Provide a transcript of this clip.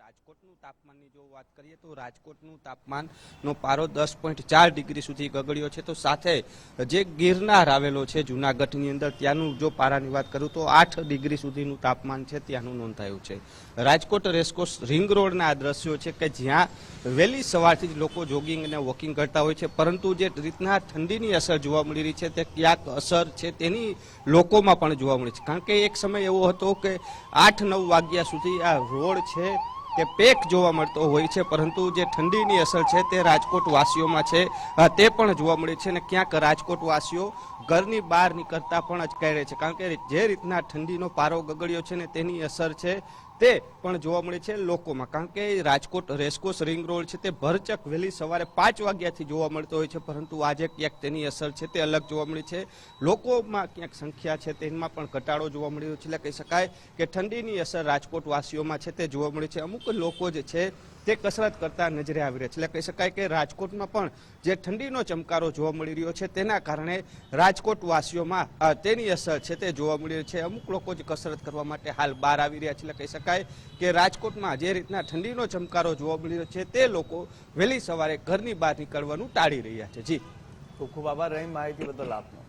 રાજકોટનું તાપમાનની જો વાત કરીએ તો રાજકોટનું તાપમાનનો પારો 10.4 ડિગ્રી સુધી ગગડ્યો છે. તો સાથે જે ગિરનાર આવેલો છે જૂનાગઢની અંદર ત્યાંનું જો પારાની વાત કરું તો 8 ડિગ્રી સુધીનું તાપમાન છે ત્યાંનું નોંધાયું છે. રાજકોટ રેસકોર્સ રિંગ રોડના આ દ્રશ્યો છે કે જ્યાં વહેલી સવારથી જ લોકો જોગિંગ અને વોકિંગ કરતા હોય છે, પરંતુ જે રીતના ઠંડીની અસર જોવા મળી રહી છે તે ક્યાંક અસર છે તેની લોકોમાં પણ જોવા મળી છે. કારણ કે એક સમય એવો હતો કે 8-9 વાગ્યા સુધી આ રોડ છે તે પેક જોવા મળતો હોય છે, પરંતુ જે ઠંડીની અસર છે તે રાજકોટ વાસીઓમાં છે તે પણ જોવા મળે છે અને ક્યાંક રાજકોટ વાસીઓ ઘરની બહાર નીકળતા પણ અચકાઈ રહે છે. કારણ કે જે રીતના ઠંડીનો પારો ગગડ્યો છે ને તેની અસર છે તે પણ જોવા મળે છે લોકોમાં. કારણ કે રાજકોટ રેસકોર્સ રિંગ રોડ છે તે ભરચક વહેલી સવારે 5 વાગ્યાથી જોવા મળતો હોય છે, પરંતુ આજે ક્યાંક તેની અસર છે તે અલગ જોવા મળી છે. લોકોમાં ક્યાંક સંખ્યા છે તેમાં પણ ઘટાડો જોવા મળી રહ્યો છે. એટલે કહી શકાય કે ઠંડીની અસર રાજકોટ વાસીઓમાં છે તે જોવા મળી છે. અમુક લોકો જે છે તે કસરત કરતા નજરે આવી રહ્યા છે. એટલે કહી શકાય કે રાજકોટમાં પણ જે ઠંડીનો ચમકારો જોવા મળી રહ્યો છે તેના કારણે રાજકોટ વાસીઓમાં તેની અસર છે તે જોવા મળી રહી છે. અમુક લોકો જ કસરત કરવા માટે હાલ બહાર આવી રહ્યા છે. એટલે કહી શકાય કે રાજકોટમાં જે રીતના ઠંડીનો ચમકારો જોવા મળી રહ્યો છે તે લોકો વહેલી સવારે ઘરની બહાર નીકળવાનું ટાળી રહ્યા છે. જી, ખૂબ ખૂબ આભાર રહીમ માહિતી બદલ આપનો.